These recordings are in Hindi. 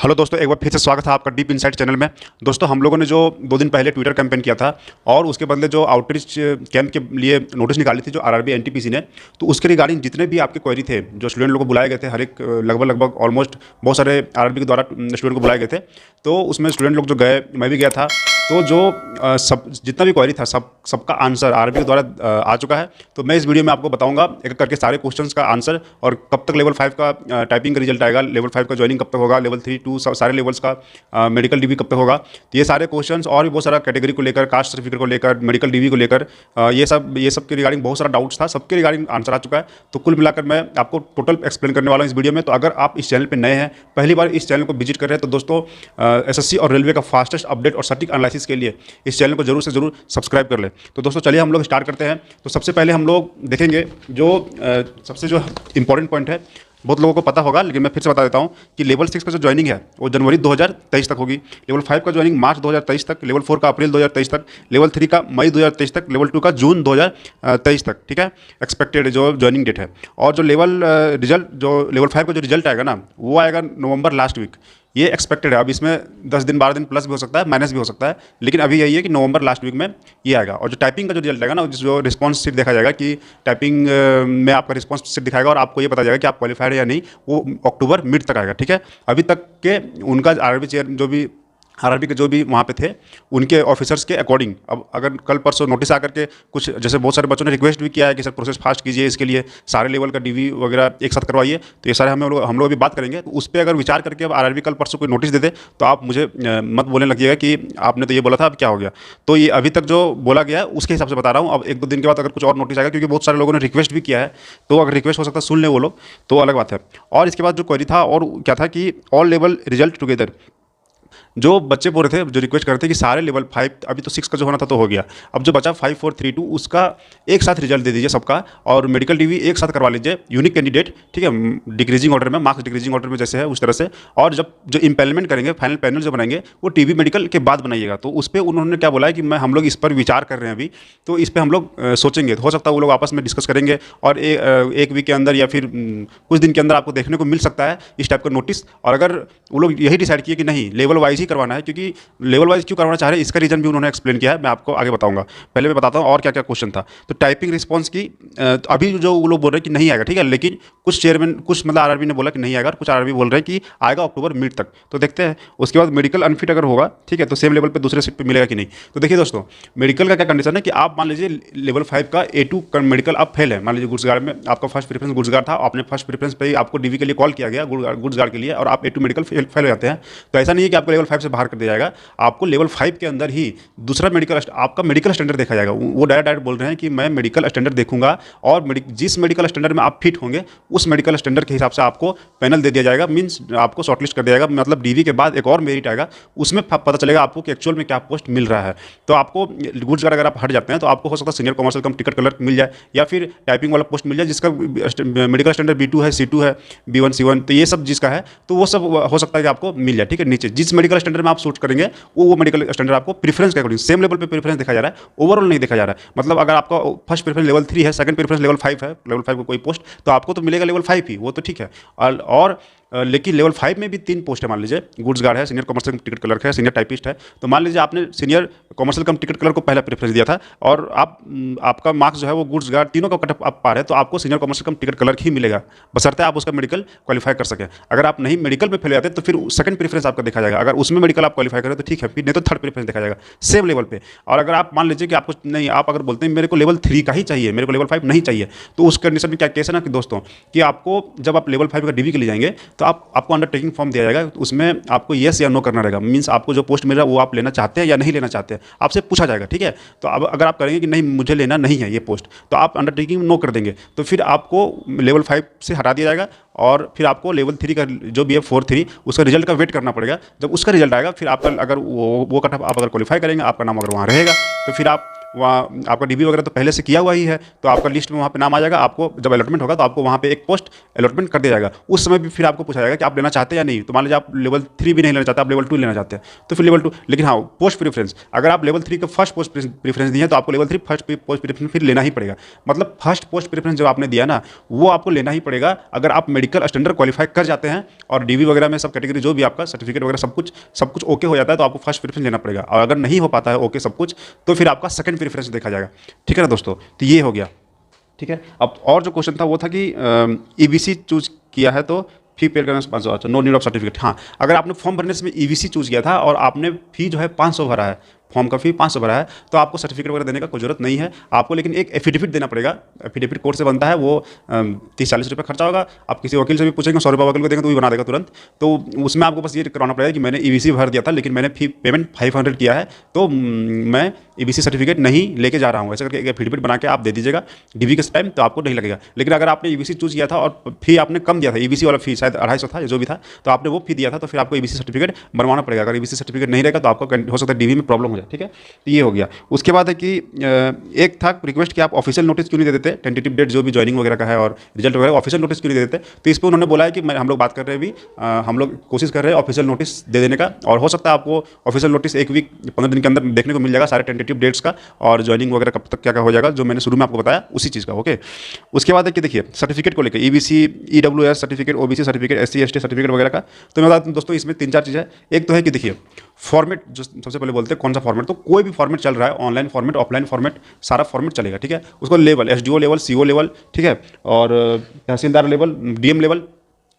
हेलो दोस्तों, एक बार फिर से स्वागत है आपका डीप इनसाइट चैनल में। दोस्तों, हम लोगों ने जो 2 दिन पहले ट्विटर कैंपेन किया था और उसके बदले जो आउटरीच कैंप के लिए नोटिस निकाली थी जो आरआरबी एनटीपीसी ने, तो उसके रिगार्डिंग जितने भी आपके क्वेरी थे, जो स्टूडेंट लोगों को बुलाए गए थे, हर एक लगभग ऑलमोस्ट बहुत सारे आरआरबी के द्वारा स्टूडेंट को बुलाए गए थे। तो उसमें स्टूडेंट लोग जो गए, मैं भी गया था। तो जो सब जितना भी क्वेरी था सबका आंसर आरआरबी के द्वारा आ चुका है। तो मैं इस वीडियो में आपको बताऊंगा एक एक करके सारे क्वेश्चंस का आंसर और कब तक लेवल 5 का टाइपिंग का रिजल्ट आएगा, लेवल 5 का ज्वाइनिंग कब तक होगा, लेवल 3, 2 सारे लेवल्स का मेडिकल डीवी कब तक होगा। तो ये सारे क्वेश्चंस और भी बहुत सारा कैटेगरी को लेकर, कास्ट सर्टिफिकेट को लेकर, मेडिकल डीवी को लेकर, ये सब के रिगार्डिंग बहुत सारा डाउट्स था, सबके रिगार्डिंग आंसर आ चुका है। तो कुल मिलाकर मैं आपको टोटल एक्सप्लेन करने वाला हूँ इस वीडियो में। तो अगर आप इस चैनल पर नए हैं, पहली बार इस चैनल को विजिट कर रहे हैं, तो दोस्तों एसएससी और रेलवे का फास्टेस्ट अपडेट और सटीक एनालिसिस के लिए इस चैनल को जरूर से जरूर सब्सक्राइब कर ले। तो दोस्तों चलिए हम लोग स्टार्ट करते हैं। तो सबसे पहले हम लोग देखेंगे जो सबसे जो इंपॉर्टेंट पॉइंट है, बहुत लोगों को पता होगा लेकिन मैं फिर से बता देता हूं कि लेवल 6 का जो ज्वाइनिंग है वो जनवरी 2023 तक होगी, लेवल 5 का ज्वाइनिंग मार्च 2023 तक, लेवल 4 का अप्रैल 2023 तक, लेवल 3 का मई 2023 तक, लेवल 2 का जून 2023 तक। ठीक है, एक्सपेक्टेड जो ज्वाइनिंग डेट है। और जो लेवल रिजल्ट, जो लेवल 5 का जो रिजल्ट आएगा ना, वो आएगा नवंबर लास्ट वीक। ये एक्सपेक्टेड है। अब इसमें 10 दिन 12 दिन प्लस भी हो सकता है, माइनस भी हो सकता है, लेकिन अभी यही है कि नवंबर लास्ट वीक में ये आएगा। और जो टाइपिंग का जो रिजल्ट आएगा ना, जो रिस्पॉन्स सीट देखा जाएगा कि टाइपिंग में आपका रिस्पॉन्स सीट दिखाएगा और आपको ये पता जाएगा कि आप क्वालिफाइड है या नहीं, वो अक्टूबर मिड तक आएगा। ठीक है, अभी तक के उनका आरआरबी चेयर जो भी आरआरबी के जो भी वहाँ पे थे उनके ऑफिसर्स के अकॉर्डिंग, अब अगर कल परसों नोटिस आकर के कुछ, जैसे बहुत सारे बच्चों ने रिक्वेस्ट भी किया है कि सर प्रोसेस फास्ट कीजिए, इसके लिए सारे लेवल का डीवी वगैरह एक साथ करवाइए, तो ये सारे हम लोग अभी बात करेंगे। तो उस पर अगर विचार करके अब आरआरबी कल परसों कोई नोटिस दे दे तो आप मुझे मत बोलने लगिएगा कि आपने तो ये बोला था, अब क्या हो गया। तो ये अभी तक जो बोला गया है उसके हिसाब से बता रहा हूँ। अब 1-2 दिन के बाद अगर कुछ और नोटिस आएगा, क्योंकि बहुत सारे लोगों ने रिक्वेस्ट भी किया है, तो अगर रिक्वेस्ट हो सकता है सुन ले वो लोग, तो अलग बात है। और इसके बाद जो क्वेरी था और क्या था कि ऑल लेवल रिजल्ट टुगेदर, जो बच्चे बोल रहे थे, जो रिक्वेस्ट कर रहे थे कि सारे लेवल 5, अभी तो 6 का जो होना था तो हो गया, अब जो बचा 5, 4, 3, 2 उसका एक साथ रिजल्ट दे दीजिए सबका, और मेडिकल डीवी एक साथ करवा लीजिए, यूनिक कैंडिडेट। ठीक है, डिक्रीजिंग ऑर्डर में, मार्क्स डिक्रीजिंग ऑर्डर में जैसे है उस तरह से। और जब जो इम्पेलमेंट करेंगे, फाइनल पैनल जो बनाएंगे, वो टीवी मेडिकल के बाद बनाइएगा। तो उस पर उन्होंने क्या बोला है कि हम लोग इस पर विचार कर रहे हैं अभी, तो इस पर हम लोग सोचेंगे। तो हो सकता है वो लोग आपस में डिस्कस करेंगे और एक वीक के अंदर या फिर कुछ दिन के अंदर आपको देखने को मिल सकता है इस टाइप का नोटिस। और अगर वो लोग यही डिसाइड किए कि नहीं लेवल वाइज ही करवाना है, क्योंकि लेवल वाइज क्यों करवाना चाह रहे हैं इसका रीजन भी उन्होंने एक्सप्लेन किया है, मैं आपको आगे बताऊंगा। पहले मैं बताता हूं और क्या क्या क्वेश्चन था। तो टाइपिंग रिस्पांस की अभी जो वो लोग बोल रहे हैं कि नहीं आएगा, ठीक है, लेकिन कुछ चेयरमैन, कुछ मतलब आरआरबी ने बोला कि नहीं आएगा, कुछ आरआरबी बोल रहे हैं कि आएगा अक्टूबर मिड तक। तो देखते हैं। उसके बाद मेडिकल अनफिट अगर होगा, ठीक है, तो सेम लेवल पर दूसरे सीट पर मिलेगा कि नहीं। तो देखिए दोस्तों, मेडिकल का क्या कंडीशन है कि आप मान लीजिए लेवल 5 का A2 मेडिकल आप फेल है, मान लीजिए गुड्स गार्ड में आपका फर्स्ट प्रेफरेंस गुड्स गार्ड था, आपने फर्स्ट प्रेफरेंस पे ही आपको डीवी के लिए कॉल किया गया गुड्स गार्ड के लिए, और आप A2 मेडिकल फेल हो जाते हैं, तो ऐसा नहीं है कि आपको लेवल 5 से बाहर कर दिया जाएगा। आपको लेवल 5 के अंदर ही दूसरा मेडिकल, आपका मेडिकल स्टैंडर्ड देखा जाएगा। वो डायरेक्ट बोल रहे हैं कि मैं मेडिकल स्टैंडर्ड देखूंगा और जिस मेडिकल स्टैंडर्ड में आप फिट होंगे उस मेडिकल स्टैंडर्ड के हिसाब से आपको पैनल दे दिया जाएगा, मींस आपको शॉर्टलिस्ट कर दिया जाएगा। मतलब डीवी के बाद एक और मेरिट आएगा, उसमें पता चलेगा आपको कि एक्चुअल में क्या पोस्ट मिल रहा है। तो आपको गुड्स गार्ड अगर आप हट जाते हैं तो आपको हो सकता है senior commercial cum ticket clerk मिल जाए, या फिर टाइपिंग वाला पोस्ट मिल जाए जिसका मेडिकल स्टैंडर्ड B2 है, C2 है, B1, C1, तो ये सब जिसका है तो वो सब हो सकता है कि आपको मिल जाए। ठीक है, नीचे जिस मेडिकल स्टैंडर्ड में आप सूट करेंगे वो मेडिकल स्टैंडर्ड आपको प्रेफरेंस के अकॉर्डिंग सेम लेवल पे प्रेफरेंस देखा जा रहा है, ओवरऑल नहीं देखा जा रहा है। मतलब अगर आपका फर्स्ट प्रेफरेंस लेवल 3 है, सेकंड प्रेफरेंस लेवल 5 है, लेवल 5 को कोई पोस्ट, तो आपको तो मिलेगा लेवल 5 ही, वो तो ठीक है। और लेकिन लेवल 5 में भी 3 पोस्ट है, मान लीजिए गुड्स गार्ड है, सीनियर कमर्शियल टिकट क्लर्क है, सीनियर टाइपिस्ट है। तो मान लीजिए आपने senior commercial cum ticket clerk को पहला प्रेफरेंस दिया था और आपका मार्क्स जो है वो गुड्स गार्ड तीनों का कट आप पा रहे हैं, तो आपको senior commercial cum ticket clerk ही मिलेगा, बशर्ते आप उसका मेडिकल क्वालिफाई कर सकें। अगर आप नहीं मेडिकल में फेल जाते तो फिर सेकंड प्रेफरेंस आपका देखा जाएगा, अगर उसमें मेडिकल आप क्वालिफाई करें तो ठीक है, फिर नहीं तो थर्ड प्रेफरेंस देखा जाएगा सेम लेवल पे। और अगर आप मान लीजिए कि आपको नहीं, आप अगर बोलते हैं मेरे को लेवल 3 का ही चाहिए, मेरे को लेवल 5 नहीं चाहिए, तो उस कंडीशन में क्या केस है ना कि दोस्तों, कि आपको जब आप लेवल 5 का डीवी के लिए जाएंगे तो आपको अंडरटेकिंग फॉर्म दिया जाएगा, उसमें आपको येस या नो करना रहेगा। मींस आपको जो पोस्ट मिल रहा है वो आप लेना चाहते हैं या नहीं लेना चाहते हैं, आपसे पूछा जाएगा। ठीक है, तो अब अगर आप करेंगे कि नहीं मुझे लेना नहीं है ये पोस्ट, तो आप अंडरटेकिंग नो कर देंगे, तो फिर आपको लेवल 5 से हटा दिया जाएगा और फिर आपको लेवल 3 का जो भी है 4-3 उसका रिजल्ट का वेट करना पड़ेगा। जब उसका रिजल्ट आएगा फिर आपका अगर वो कट आप अगर क्वालिफाई करेंगे, आपका नाम अगर वहाँ रहेगा, तो फिर आप वहाँ आपका डीबी वगैरह तो पहले से किया हुआ ही है, तो आपका लिस्ट में वहाँ पे नाम आ जाएगा। आपको जब अलॉटमेंट होगा तो आपको वहाँ पे एक पोस्ट अलॉटमेंट कर दिया जाएगा। उस समय भी फिर आपको पूछा जाएगा कि आप लेना चाहते हैं या नहीं। तो मान लीजिए आप लेवल 3 भी नहीं लेना चाहते, आप लेवल 2 लेना चाहते हैं, तो फिर लेवल 2। लेकिन हाँ, पोस्ट प्रीफरेंस, अगर आप लेवल 3 का फर्स्ट पोस्ट प्रीफरेंस दिए तो आपको लेवल 3 फर्स्ट पोस्ट प्रीफरेंस फिर लेना ही पड़ेगा। मतलब फर्स्ट पोस्ट प्रीफरेंस जब आपने दिया ना, वो आपको लेना ही पड़ेगा। अगर आप मेडिकल स्टैंडर्ड क्वालिफाई कर जाते हैं और डीबी वगैरह में सब कैटेगरी जो भी आपका सर्टिफिकेट वगैरह सब कुछ ओके हो जाता है, तो आपको फर्स्ट प्रीफरेंस लेना पड़ेगा। और अगर नहीं हो पाता है ओके सब कुछ, तो फिर आपका सेकंड प्रीफरेंस देखा जाएगा। ठीक है ना दोस्तों, तो ये हो गया। ठीक है, अब और जो क्वेश्चन था वो था कि ईबीसी चूज किया है तो फी पे करना 500, अच्छा नो नीड ऑफ सर्टिफिकेट। हाँ, अगर आपने फॉर्म भरने से ईबीसी चूज किया था और आपने फी जो है 500 भरा है, फॉर्म का फी 500 भरा है, तो आपको सर्टिफिकेट वगैरह देने का कोई जरूरत नहीं है। आपको लेकिन एक एफिडेविट देना पड़ेगा। एफिडेविट कोर्ट से बनता है, वो 30-40 रुपये खर्चा होगा। आप किसी वकील से भी पूछेंगे, 100 रुपये वकील को देंगे तो भी बना देगा तुरंत। तो उसमें आपको बस ये करवाना पड़ेगा कि मैंने ईबीसी भर दिया था लेकिन मैंने फी पेमेंट 500 किया है, तो मैं ईबीसी सर्टिफिकेट नहीं लेके जा रहा हूँ, ऐसा करके एक एफिडेविट बना के आप दे दीजिएगा डीबी के टाइम, तो आपको नहीं लगेगा। लेकिन अगर आपने ईबीसी चूज किया था और फी आपने कम दिया था, ईबीसी वाला फी शायद 250 था, जो भी था, तो आपने वो फी दिया था, तो फिर आपको ईबीसी सर्टिफिकेट बनवाना पड़ेगा। अगर ईबीसी सर्टिफिकेट नहीं रहेगा तो आपको हो सकता है डीबी में प्रॉब्लम हो जाए। ठीक है, तो ये हो गया। उसके बाद है कि एक था रिक्वेस्ट कि आप ऑफिशियल नोटिस क्यों नहीं दे देते, टेंटेटिव डेट जो भी ज्वाइनिंग वगैरह का है और रिजल्ट वगैरह, ऑफिशियल नोटिस क्यों नहीं दे देते। तो इस पर उन्होंने बोला है कि हम लोग बात कर रहे हैं अभी, हम लोग कोशिश कर रहे हैं ऑफिशियल नोटिस दे देने का, और हो सकता है आपको ऑफिशियल नोटिस 1 वीक 15 दिन के अंदर देखने को मिल जाएगा, सारे टेंटेटिव डेट्स का और ज्वाइनिंग वगैरह कब तक क्या क्या हो जाएगा, जो मैंने शुरू में आपको बताया उसी चीज़ का। ओके, उसके बाद है कि देखिए सर्टिफिकेट को लेकर EBC, EWS certificate, OBC certificate, SC ST certificate वगैरह का, तो मैं बता दूं दोस्तों, इसमें 3-4 चीज़ है। एक तो है कि देखिए फॉर्मेट, जो सबसे पहले बोलते हैं कौन सा फॉर्मेट, तो कोई भी फॉर्मेट चल रहा है, ऑनलाइन फॉर्मेट, ऑफलाइन फॉर्मेट, सारा फॉर्मेट चलेगा। ठीक है, उसको level SDO level, CO level, ठीक है, और तहसीलदार लेवल, डीएम लेवल,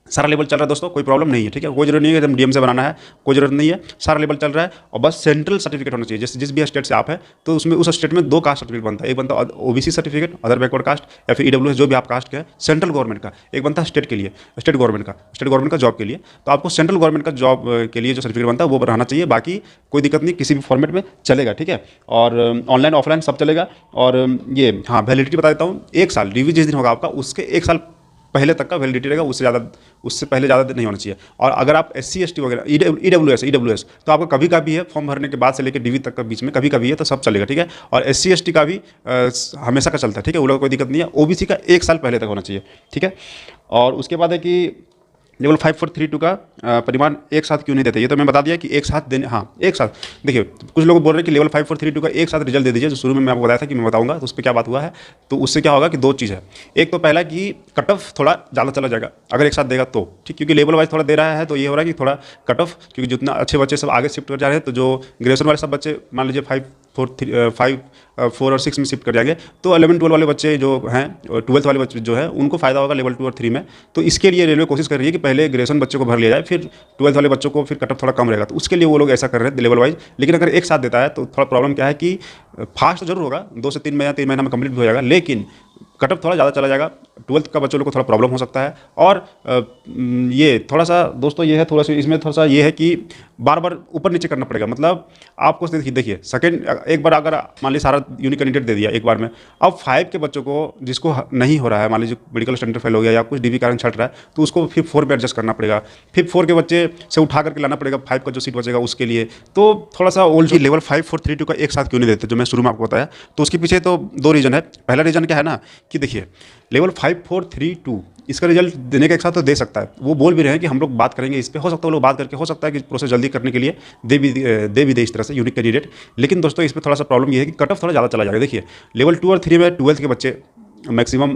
सारा लेवल चल रहा है दोस्तों, कोई प्रॉब्लम नहीं है। ठीक है, कोई जरूरत नहीं है कि डीएम से बनाना है, कोई जरूरत नहीं है, सारा लेवल चल रहा है। और बस सेंट्रल सर्टिफिकेट होना चाहिए, जिस भी स्टेट से आप है, तो उसमें उस स्टेट में 2 कास्ट सर्टिफिकेट बनता है। एक बनता है OBC certificate, other backward caste, या फिर ईडब्ल्यूएस जो भी आप कास्ट के है, सेंट्रल गवर्नमेंट का। एक बनता है स्टेट के लिए, स्टेट गवर्नमेंट का जॉब के लिए। तो आपको सेंट्रल गवर्नमेंट का जॉब के लिए जो सर्टिफिकेट बनता है वो रहना चाहिए। बाकी कोई दिक्कत नहीं, किसी भी फॉर्मेट में चलेगा। ठीक है, और ऑनलाइन ऑफलाइन सब चलेगा। और ये हाँ, वैलिडिटी बता देता हूँ, 1 साल, रिव्यू जिस दिन होगा आपका उसके 1 साल पहले तक का वैलिडिटी रहेगा, उससे पहले ज़्यादा नहीं होना चाहिए। और अगर आप एससी एसटी वगैरह, ईडब्ल्यूएस, तो आपका कभी का भी है, फॉर्म भरने के बाद से लेकर डीवी तक का बीच में कभी का भी है, तो सब चलेगा। ठीक है, और एससी एसटी का भी हमेशा का चलता है। ठीक है, वो लोग कोई दिक्कत नहीं है। ओबीसी का 1 साल पहले तक होना चाहिए। ठीक है, और उसके बाद है कि लेवल 5432 का परिमाण एक साथ क्यों नहीं देते, ये तो मैं बता दिया कि एक साथ देने, हाँ एक साथ। देखिए कुछ लोग बोल रहे हैं कि लेवल 5432 का एक साथ रिजल्ट दे दीजिए, जो शुरू में मैं आपको बताया था कि मैं बताऊंगा, तो उस पर क्या बात हुआ है। तो उससे क्या होगा कि 2 चीज़ है। एक तो पहला कि कट ऑफ थोड़ा ज़्यादा चला जाएगा अगर एक साथ देगा तो, ठीक, क्योंकि लेवल वाइज थोड़ा दे रहा है, तो ये हो रहा है कि थोड़ा कट ऑफ, क्योंकि जितना अच्छे बच्चे सब आगे शिफ्ट कर जा रहे हैं, तो जो ग्रेजुएशन वाले सब बच्चे मान लीजिए 4 और 6 में शिफ्ट कर जाएंगे, तो 11-12 वाले बच्चे जो हैं, 12th वाले बच्चे जो है, उनको फायदा होगा लेवल 2 और 3 में। तो इसके लिए रेलवे कोशिश कर रही है कि पहले ग्रेजुएशन बच्चों को भर लिया जाए, फिर 12th वाले बच्चों को फिर कटअप थोड़ा कम रहेगा, तो उसके लिए वो लोग ऐसा कर रहे हैं लेवल वाइज। लेकिन अगर एक साथ देता है तो थोड़ा प्रॉब्लम क्या है कि फास्ट जरूर होगा, 2 से 3 महीना 3 महीना में कंप्लीट भी हो जाएगा, लेकिन कटअप थोड़ा ज़्यादा चला जाएगा, 12th का बच्चों लोग को थोड़ा प्रॉब्लम हो सकता है। और ये थोड़ा सा दोस्तों ये है, थोड़ा सा इसमें थोड़ा सा ये है कि बार बार ऊपर नीचे करना पड़ेगा। मतलब आपको देखिए सेकंड, एक बार अगर मान लीजिए सारा यूनिक कैंडिडेट दे दिया एक बार में, अब 5 के बच्चों को जिसको नहीं हो रहा है, मान लीजिए मेडिकल स्टैंडर्ड फेल हो गया या कुछ डीबी कारण छट रहा है, तो उसको फिर 4 पे एडजस्ट करना पड़ेगा, फिर 4 के बच्चे से उठा करके लाना पड़ेगा 5 का जो सीट बचेगा उसके लिए। तो थोड़ा सा ओल्ड लेवल 5432 का एक साथ क्यों नहीं देते, जो मैं शुरू में आपको बताया, तो उसके पीछे तो 2 रीज़न है। पहला रीज़न क्या है ना कि देखिए लेवल 5432 इसका रिजल्ट देने का एक साथ तो दे सकता है, वो बोल भी रहे हैं कि हम लोग बात करेंगे इस पे, हो सकता है वो लोग बात करके, हो सकता है कि प्रोसेस जल्दी करने के लिए दे भी दे इस तरह से यूनिक कैंडिडेट। लेकिन दोस्तों इसमें थोड़ा सा प्रॉब्लम ये है कि कट ऑफ थोड़ा ज़्यादा चला जाएगा। देखिए लेवल 2 और 3 में 12th के बच्चे मैक्सिमम,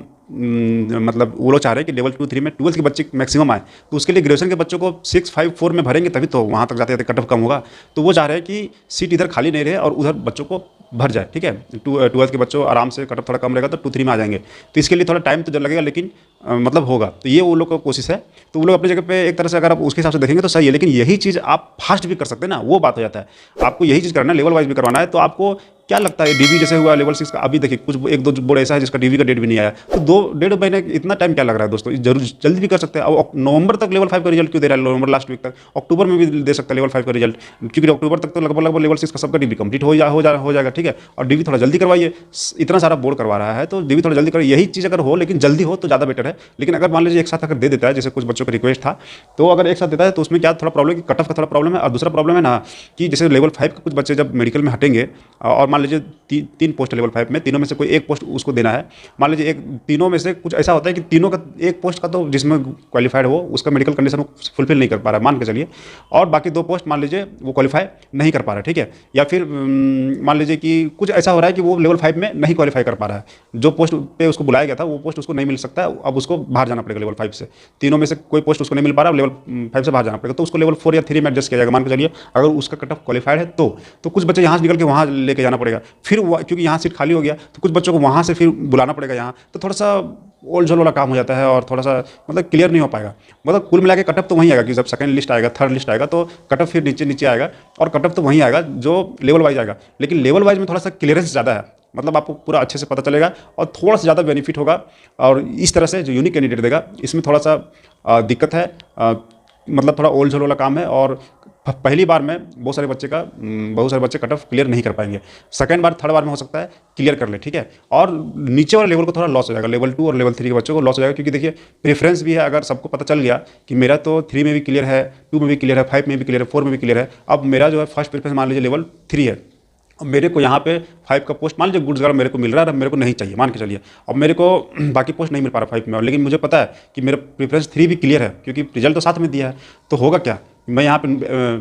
मतलब वो लोग चाह रहे हैं कि लेवल 2-3 में 12th के बच्चे मैक्सिमम आए, तो उसके लिए ग्रेजुएशन के बच्चों को 6-5-4 में भरेंगे तभी तो वहाँ तक जाते जाते कट ऑफ कम होगा। तो वो चाह रहे हैं कि सीट इधर खाली नहीं रहे और उधर बच्चों को भर जाए। ठीक है, 12th के बच्चों आराम से कट ऑफ थोड़ा कम रहेगा तो 2-3 में आ जाएंगे। तो इसके लिए थोड़ा टाइम तो लगेगा, लेकिन मतलब होगा। तो ये वो लोग का कोशिश है। तो वो लोग अपनी जगह पे एक तरह से अगर आप उसके हिसाब से देखेंगे तो सही है, लेकिन यही चीज़ आप फास्ट भी कर सकते हैं ना, वो बात हो जाता है। आपको यही चीज़ करना है, लेवल वाइज भी करवाना है। तो आपको क्या लगता है डीबी जैसे हुआ लेवल 6 का, अभी देखिए कुछ 1-2 बोर्ड ऐसा है जिसका डीबी का डेट भी नहीं आया, तो 2-1.5 महीने इतना टाइम क्या लग रहा है दोस्तों, जरूर जल्दी भी कर सकते हैं। अब नवंबर तक लेवल 5 का रिजल्ट क्यों दे रहा है, नवंबर लास्ट वीक तक, अक्टूबर में भी दे सकता है लेवल 5 का रिजल्ट, क्योंकि अक्टूबर तक तो लगभग लेवल 6 का सबका डीबी कंप्लीट हो जाएगा। ठीक है, और डीबी थोड़ा जल्दी करवाइए, इतना सारा बोर्ड करवा रहा है तो डीबी थोड़ा जल्दी करवाइए। यही चीज़ अगर हो, लेकिन जल्दी हो तो ज़्यादा बेटर है। लेकिन अगर मान लीजिए एक साथ अगर दे देता है, जैसे कुछ बच्चों का रिक्वेस्ट था, तो अगर एक साथ देता है तो उसमें क्या थोड़ा प्रॉब्लम है कि कट ऑफ का थोड़ा प्रॉब्लम है। और दूसरा प्रॉब्लम है ना कि जैसे लेवल 5 के कुछ बच्चे जब मेडिकल में हटेंगे और मान मान लीजिए तीन पोस्ट है लेवल 5 में, तीनों में से कोई एक पोस्ट उसको देना है। मान लीजिए तीनों में से कुछ ऐसा होता है कि तीनों का एक पोस्ट का तो जिसमें क्वालिफाइड हो उसका मेडिकल कंडीशन फुलफिल नहीं कर पा रहा है, मान के चलिए, और बाकी 2 पोस्ट मान लीजिए वो क्वालिफाई नहीं कर पा रहा है, ठीक है। या फिर मान लीजिए कि कुछ ऐसा हो रहा है कि वो लेवल 5 में नहीं क्वालिफाई कर पा रहा है, जो पोस्ट पे उसको बुलाया गया था वो पोस्ट उसको नहीं मिल सकता है, अब उसको बाहर जाना पड़ेगा लेवल 5 से। तीनों में से कोई पोस्ट उसको नहीं मिल पा रहा, लेवल 5 से बाहर जाना पड़ेगा, तो उसको लेवल 4 या 3 में एडजस्ट किया जाएगा, मान के चलिए अगर उसका कट ऑफ क्वालिफाइड है तो कुछ बच्चे यहाँ से निकल के वहाँ लेके जाना पड़ेगा, फिर क्योंकि यहाँ सीट खाली हो गया तो कुछ बच्चों को वहाँ से फिर बुलाना पड़ेगा यहाँ, तो थोड़ा सा ओल झोल वाला काम हो जाता है और थोड़ा सा मतलब क्लियर नहीं हो पाएगा। मतलब कुल मिला के कटअप तो वहीं आएगा कि जब सेकंड लिस्ट आएगा, थर्ड लिस्ट आएगा तो कटअप फिर नीचे नीचे आएगा और कटअप तो वहीं आएगा जो लेवल वाइज आएगा, लेकिन लेवल वाइज में थोड़ा सा क्लियरेंस ज़्यादा है, मतलब आपको पूरा अच्छे से पता चलेगा और थोड़ा सा ज़्यादा बेनिफिट होगा। और इस तरह से जो यूनिक कैंडिडेट देगा इसमें थोड़ा सा दिक्कत है, मतलब थोड़ा ओल झोल वाला काम है और पहली बार में बहुत सारे बच्चे कट ऑफ क्लियर नहीं कर पाएंगे, सेकंड बार थर्ड बार में हो सकता है क्लियर कर ले, ठीक है। और नीचे वाले लेवल को थोड़ा लॉस हो जाएगा, लेवल 2 और लेवल 3 के बच्चों को लॉस हो जाएगा, क्योंकि देखिए प्रेफरेंस भी है, अगर सबको पता चल गया कि मेरा तो 3 में भी क्लियर है, 2 में भी क्लियर है, 5 में भी क्लियर है, 4 में भी क्लियर है, अब मेरा जो है फर्स्ट प्रेफरेंस मान लीजिए लेवल 3 है, अब मेरे को यहाँ पे 5 का पोस्ट मान लीजिए गुड्स मेरे को मिल रहा है, मेरे को नहीं चाहिए, मान के चलिए अब मेरे को बाकी पोस्ट नहीं मिल पा रहा 5 में, लेकिन मुझे पता है कि मेरा प्रेफरेंस 3 भी क्लियर है क्योंकि रिजल्ट तो साथ में दिया है, तो होगा क्या, मैं यहाँ पे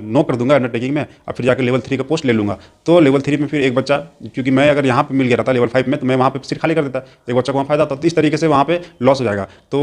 नो कर दूंगा अंडरटेकिंग में और फिर जाकर लेवल 3 का पोस्ट ले लूँगा। तो लेवल 3 में फिर एक बच्चा, क्योंकि मैं अगर यहाँ पे मिल गया रहता लेवल 5 में तो मैं वहाँ पे सीट खाली कर देता, एक बच्चा को वहाँ फायदा होता, तो इस तरीके से वहाँ पे लॉस हो जाएगा। तो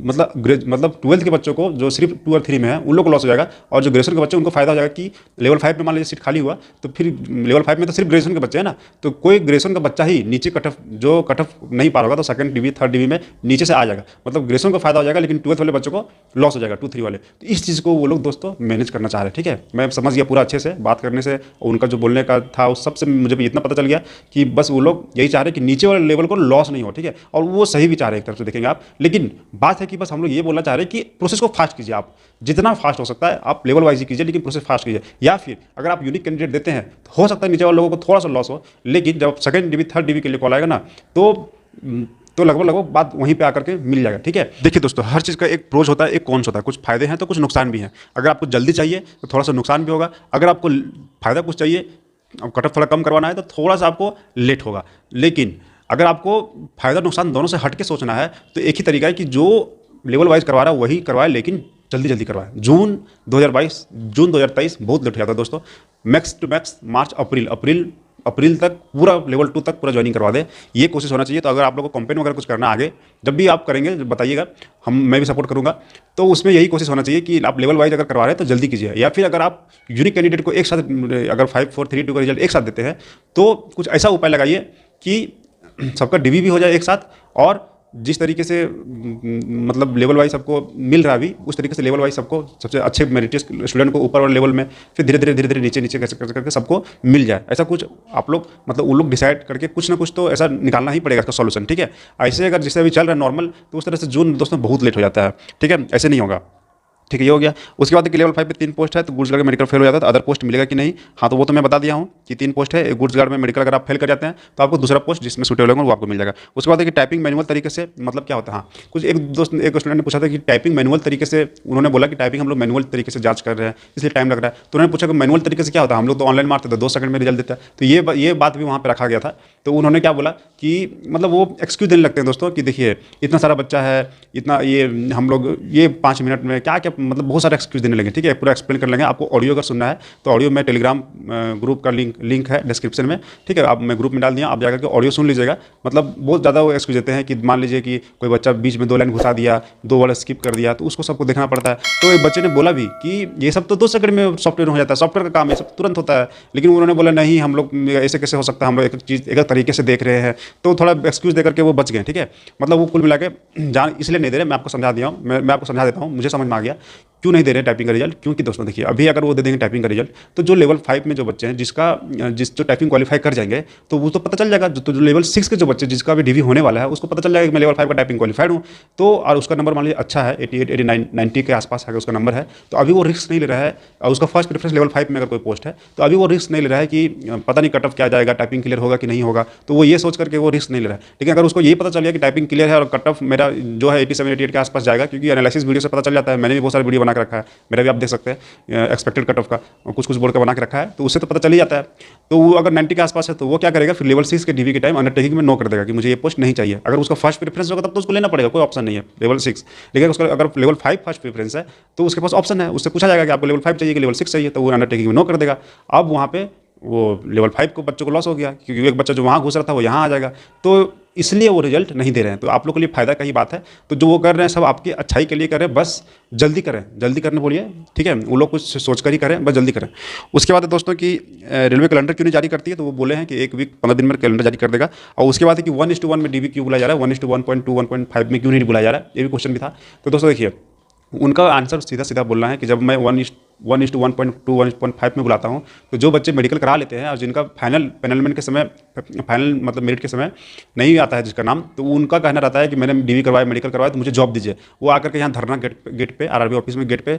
मतलब 12th के बच्चों को जो सिर्फ 2 और 3 में है उन लोग को लॉस हो जाएगा, और जो ग्रेजुएशन के बच्चे उनको फायदा हो जाएगा कि लेवल 5 में मान लीजिए सीट खाली हुआ तो फिर लेवल 5 में तो सिर्फ ग्रेजुएशन के बच्चे हैं ना, तो कोई ग्रेजुएशन का बच्चा ही नीचे कट ऑफ नहीं पा होगा तो सेकंड डिवी थर्ड डिवी में नीचे से आ जाएगा, मतलब ग्रेजुएशन को फायदा हो जाएगा, लेकिन 12th वाले बच्चों को लॉस हो जाएगा, 2-3 वाले। तो इस चीज़ को वो लोग दोस्तों मैनेज करना चाह रहे हैं, ठीक है। मैं समझ गया पूरा अच्छे से बात करने से, उनका जो बोलने का था उस सबसे मुझे भी इतना पता चल गया कि बस वो लोग यही चाह रहे हैं कि नीचे वाले लेवल को लॉस नहीं हो, ठीक है, और वो सही भी चाह रहे हैं एक तरफ से देखेंगे आप। लेकिन बात है कि बस हम लोग ये बोलना चाह रहे हैं कि प्रोसेस को फास्ट कीजिए, आप जितना फास्ट हो सकता है आप लेवल वाइज ही कीजिए, लेकिन प्रोसेस फास्ट कीजिए। या फिर अगर आप यूनिक कैंडिडेट देते हैं तो हो सकता है नीचे वाले लोगों को थोड़ा सा लॉस हो, लेकिन जब सेकंड डिवी थर्ड डिवी के लिए कॉल आएगा ना तो लगभग बात वहीं पे आकर के मिल जाएगा, ठीक है। देखिए दोस्तों, हर चीज़ का एक प्रोज होता है, एक कॉन्स होता है, कुछ फायदे हैं तो कुछ नुकसान भी हैं। अगर आपको जल्दी चाहिए तो थोड़ा सा नुकसान भी होगा, अगर आपको फायदा कुछ चाहिए, कट ऑफ थोड़ा कम करवाना है तो थोड़ा सा आपको लेट होगा। लेकिन अगर आपको फायदा नुकसान दोनों से हट के सोचना है तो एक ही तरीका है कि जो लेवल वाइज करवा रहा है वही करवाए, लेकिन जल्दी करवाए। जून 2023 बहुत लेट हो जाता है दोस्तों, मैक्स टू मैक्स मार्च अप्रैल तक पूरा लेवल 2 तक पूरा ज्वाइनिंग करवा दे, ये कोशिश होना चाहिए। तो अगर आप लोगों को कंपेन वगैरह कुछ करना आगे जब भी आप करेंगे बताइएगा, मैं भी सपोर्ट करूंगा। तो उसमें यही कोशिश होना चाहिए कि आप लेवल वाइज अगर करवा रहे हैं तो जल्दी कीजिए, या फिर अगर आप यूनिक कैंडिडेट को एक साथ अगर 5 4 3 2 का रिजल्ट एक साथ देते हैं तो कुछ ऐसा उपाय लगाइए कि सबका डिवी भी हो जाए एक साथ, और जिस तरीके से मतलब लेवल वाइज सबको मिल रहा है अभी, उस तरीके से लेवल वाइज सबको सबसे अच्छे मेरिटियस स्टूडेंट को ऊपर वाले लेवल में, फिर धीरे धीरे नीचे करके सबको मिल जाए। ऐसा कुछ आप लोग मतलब उन लोग डिसाइड करके कुछ ना कुछ तो ऐसा निकालना ही पड़ेगा इसका सॉल्यूशन, ठीक है। ऐसे अगर जिससे अभी चल रहा है नॉर्मल, तो उस तरह से जून दोस्तों बहुत लेट हो जाता है, ठीक है, ऐसे नहीं होगा, ठीक है। ये हो गया। उसके बाद देखिए लेवल 5 पे 3 पोस्ट है, तो गुड्स गार्ड में मेडिकल फेल हो जाता है तो अदर पोस्ट मिलेगा कि नहीं, हाँ तो वो तो मैं बता दिया हूँ कि 3 पोस्ट है। गुड्स गार्ड में मेडिकल अगर आप फेल कर जाते हैं तो आपको दूसरा पोस्ट जिसमें सूटेबल होगा वो आपको मिल जाएगा। उसके बाद देखिए टाइपिंग मैनुअल तरीके से मतलब क्या होता है, हाँ कुछ एक स्टूडेंट ने पूछा था कि टाइपिंग मैनुअल तरीके से, उन्होंने बोला कि टाइपिंग हम लोग मैनुअल तरीके से जांच कर रहे हैं इसलिए टाइम लग रहा है। तो उन्होंने पूछा कि मैनुअल तरीके से क्या होता है, हम लोग तो ऑनलाइन मारते थे 2 सेकंड में रिजल्ट देता है। तो ये बात भी वहाँ पर रखा गया था। तो उन्होंने क्या बोला कि मतलब वो एक्सक्यूज देने लगते हैं दोस्तों कि देखिए इतना सारा बच्चा है, इतना ये हम लोग ये 5 मिनट में क्या मतलब बहुत सारे एक्सक्यूज देने लगे, ठीक है। पूरा एक्सप्लेन कर लेंगे। आपको ऑडियो अगर सुनना है तो ऑडियो में टेलीग्राम ग्रुप का लिंक है डिस्क्रिप्शन में, ठीक है। आप मैं ग्रुप में डाल दिया, आप जाकर के ऑडियो सुन लीजिएगा। मतलब बहुत ज़्यादा वो एक्सक्यूज देते हैं कि मान लीजिए कि कोई बच्चा बीच में 2 लाइन घुसा दिया, 2 वर्ड स्किप कर दिया, तो उसको सबको देखना पड़ता है। तो एक बच्चे ने बोला भी कि ये सब तो 2 सेकंड में सॉफ्टवेयर हो जाता है, सॉफ्टवेयर का काम ये सब तुरंत होता है। लेकिन उन्होंने बोला नहीं, हम लोग ऐसे कैसे हो सकता है, हम लोग एक चीज़ एक तरीके से देख रहे हैं। तो थोड़ा एक्सक्यूज देकर के वो बच गए, ठीक है। मतलब वो कुल मिला के जान इसलिए नहीं दे रहे, मैं आपको समझा दिया हूँ, मैं आपको समझा देता हूँ, मुझे समझ में आ गया क्यों नहीं दे रहे टाइपिंग का रिजल्ट। क्योंकि दोस्तों देखिए अभी अगर वो दे देंगे टाइपिंग का रिजल्ट तो जो लेवल 5 में जो बच्चे हैं जो टाइपिंग क्वालिफाई कर जाएंगे तो वो तो पता चल जाएगा। जो लेवल 6 के जो बच्चे जिसका भी डिवी होने वाला है उसको पता चल जाएगा कि मैं लेवल 5 का टाइपिंग क्वालिफाइड हूँ। तो और उसका नंबर मान लीजिए अच्छा है, 88 89 90 के आसपास है उसका नंबर है, तो अभी वो रिस्क नहीं ले रहा है। और उसका फर्स्ट प्रेफरेंस लेवल 5 में अगर कोई पोस्ट है तो अभी वो रिस्क नहीं ले रहा है कि पता नहीं कट ऑफ क्या जाएगा, टाइपिंग क्लियर होगा कि नहीं होगा। तो वो ये सोच करके वो रिस्क नहीं ले रहा है। लेकिन अगर उसको ये पता चल गया कि टाइपिंग क्लियर है और कट ऑफ मेरा जो है 87 88 के आसपास जाएगा, क्योंकि एनालिसिस वीडियो से पता चल जाता है, मैंने भी बहुत सारे वीडियो बना के रखा है, मेरा भी आप देख सकते हैं एक्सपेक्टेड कट ऑफ का कुछ कुछ बोर्ड का बना के रखा है, तो उससे तो पता चल ही जाता है। तो वो अगर 90 के आसपास है तो वो क्या करेगा, फिर लेवल 6 के डीवी के टाइम अंडरटेकिंग में नो कर देगा कि मुझे ये पोस्ट नहीं चाहिए। अगर उसका फर्स्ट प्रेफरेंस होगा तब तो उसको लेना पड़ेगा, कोई ऑप्शन नहीं है लेवल 6। लेकिन उसका अगर लेवल 5 फर्स्ट प्रेफरेंस है तो उसके पास ऑप्शन है, उससे पूछा जाएगा कि आपको लेवल 5 चाहिए कि लेवल 6 चाहिए, तो वो अंडरटेकिंग में नो कर देगा। अब वहाँ पे वो लेवल 5 को बच्चों को लॉस हो गया, क्योंकि एक बच्चा जो वहाँ घुस रहा था वो यहाँ आ जाएगा, तो इसलिए वो रिजल्ट नहीं दे रहे हैं। तो आप लोग के लिए फ़ायदा का ही बात है। तो जो वो कर रहे हैं सब आपकी अच्छाई के लिए कर रहे हैं, बस जल्दी करें, जल्दी करने बोलिए, ठीक है। वो लोग कुछ सोच कर ही करें, बस जल्दी करें। उसके बाद है दोस्तों कि रेलवे कैलेंडर क्यों नहीं जारी करती है, तो वो बोले हैं कि 1 वीक 15 दिन में कैलेंडर जारी कर देगा। और उसके बाद है कि 1:1 में डीबी क्यों बुलाया जा रहा है, 1:1.2 1.5 में क्यों नहीं बुलाया जा रहा है, ये भी क्वेश्चन भी था। तो दोस्तों देखिए, उनका आंसर सीधा सीधा बोलना है कि जब मैं 1:1.2 1.5 में बुलाता हूँ, तो जो बच्चे मेडिकल करा लेते हैं और जिनका फाइनल पैनलमेंट के समय, फाइनल मतलब मेरिट के समय नहीं आता है जिसका नाम, तो उनका कहना रहता है कि मैंने डीवी करवाया, मेडिकल करवाया, तो मुझे जॉब दीजिए। वो आकर के यहाँ धरना गेट पे आरआरबी ऑफिस में गेट पे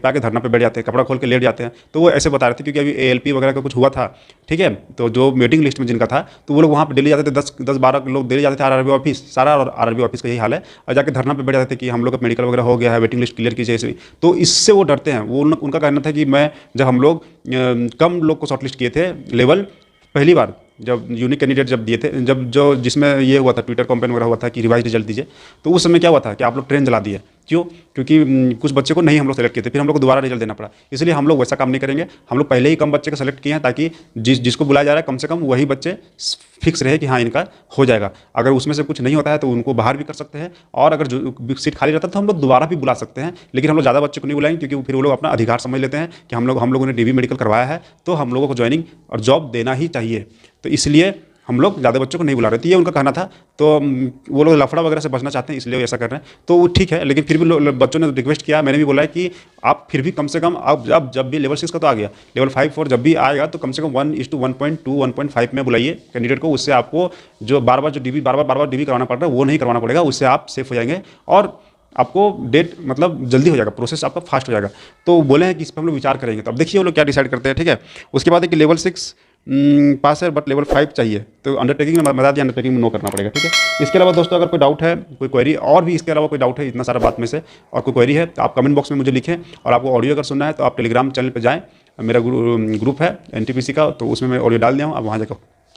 आके धरना पे बैठ जाते हैं, कपड़ा खोल के लेट जाते हैं। तो वो ऐसे बता रहे थे क्योंकि अभी एएलपी वगैरह का कुछ हुआ था, ठीक है। तो जो वेटिंग लिस्ट में जिनका था, तो वो लोग वहाँ पर डेली जाते थे, 10-12 लोग डेली जाते थे आरआरबी ऑफिस, सारा आरआरबी ऑफिस का यही हाल है, और जाके धरना पे बैठ जाते थे कि हम लोग का मेडिकल वगैरह हो गया है, वेटिंग लिस्ट क्लियर कीजिए। तो इससे वो डरते हैं। वो उनका कहना था कि मैं, जब हम लोग कम लोग को शॉर्टलिस्ट किए थे लेवल, पहली बार जब यूनिक कैंडिडेट जब दिए थे, जब जो जिसमें ये हुआ था ट्विटर कैंपेन वगैरह हुआ था कि रिवाइज रिजल्ट दीजिए, तो उस समय क्या हुआ था कि आप लोग ट्रेन जला दिए। क्यों? क्योंकि कुछ बच्चे को नहीं हम लोग सेलेक्ट किए थे, फिर हम लोग को दोबारा रिजल्ट देना पड़ा। इसलिए हम लोग वैसा काम नहीं करेंगे। हम लोग पहले ही कम बच्चे को सेलेक्ट किए हैं, ताकि जिसको बुलाया जा रहा है कम से कम वही बच्चे फिक्स रहे कि हाँ इनका हो जाएगा। अगर उसमें से कुछ नहीं होता है तो उनको बाहर भी कर सकते हैं, और अगर जो सीट खाली रहता है तो हम लोग दोबारा भी बुला सकते हैं। लेकिन हम लोग ज़्यादा बच्चे को नहीं बुलाएंगे, क्योंकि फिर वो लोग अपना अधिकार समझ लेते हैं कि हम लोगों ने डीवी मेडिकल करवाया है, तो हम लोगों को ज्वाइनिंग और जॉब देना ही चाहिए। तो इसलिए हम लोग ज़्यादा बच्चों को नहीं बुला रहे थे, ये उनका कहना था। तो वो लोग लफड़ा वगैरह से बचना चाहते हैं, इसलिए वो ऐसा कर रहे हैं। तो वो ठीक है, लेकिन फिर भी बच्चों ने रिक्वेस्ट किया, मैंने भी बोला है कि आप फिर भी कम से कम, अब जब भी लेवल 6 का तो आ गया, लेवल 5 और जब भी आएगा तो कम से कम 1:1.2 1.5 में बुलाइए कैंडिडेट को। उससे आपको जो बार बार डीवी करवाना पड़ रहा है वो नहीं करवाना पड़ेगा, उससे आप सेफ हो जाएंगे, और आपको डेट मतलब जल्दी हो जाएगा, प्रोसेस आपका फास्ट हो जाएगा। तो बोले हैं कि इस पर हम लोग विचार करेंगे। तो अब देखिए वो लोग क्या डिसाइड करते हैं, ठीक है। उसके बाद है कि लेवल 6 पास है बट लेवल 5 चाहिए, तो अंडरटेकिंग में बता दिया, अंडरटेकिंग में नो करना पड़ेगा, ठीक है। इसके अलावा दोस्तों अगर कोई डाउट है, कोई क्वेरी, और भी इसके अलावा कोई डाउट है, इतना सारा बात में से और कोई क्वेरी है, तो आप कमेंट बॉक्स में मुझे लिखें। और आपको ऑडियो अगर सुनना है तो आप टेलीग्राम चैनल पर जाएँ, मेरा ग्रुप है एनटीपीसी का, तो उसमें मैं ऑडियो डाल दिया हूँ, आप वहाँ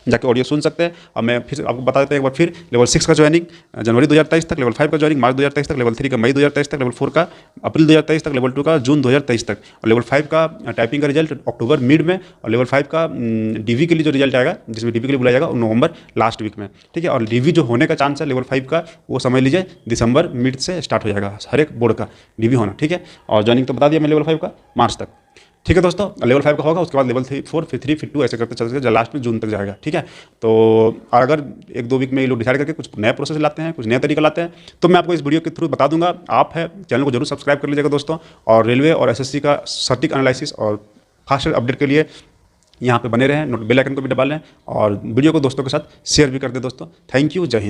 जाके ऑडियो सुन सकते हैं। और मैं फिर आपको बता देते हैं एक बार फिर, लेवल 6 का ज्वाइनिंग जनवरी 2023 तक, लेवल 5 का ज्वाइनिंग मार्च 2023 तक, लेवल 3 का मई 2023 तक, लेवल 4 का अप्रैल 2023 तक, लेवल 2 का जून 2023 तक, और लेवल 5 का टाइपिंग का रिजल्ट अक्टूबर मिड में, और लेवल 5 का डीवी के लिए जो रिजल्ट आएगा, जिसमें डीवी के लिए बुलाया जाएगा, नवंबर लास्ट वीक में, ठीक है। और डीवी जो होने का चांस है लेवल 5 का, वो समझ लीजिए दिसंबर मिड से स्टार्ट हो जाएगा हर एक बोर्ड का डीवी होना, ठीक है। और ज्वाइनिंग तो बता दिया मैं लेवल 5 का मार्च तक, ठीक है दोस्तों। लेवल 5 का होगा, उसके बाद लेवल 4 फिर 3 फिर 2 ऐसे करते चलते लास्ट में जून तक जाएगा, ठीक है। तो अगर 1-2 वीक में ये लोग डिसाइड करके कुछ नया प्रोसेस लाते हैं, कुछ नया तरीका लाते हैं, तो मैं आपको इस वीडियो के थ्रू बता दूंगा। आप है चैनल को जरूर सब्सक्राइब कर लीजिएगा दोस्तों, और रेलवे और एसएससी का सटीक एनालिसिस और फास्ट अपडेट के लिए यहाँ पे बने रहें, बेल आइकन को भी दबा लें, और वीडियो को दोस्तों के साथ शेयर भी कर दें दोस्तों। थैंक यू, जय हिंद।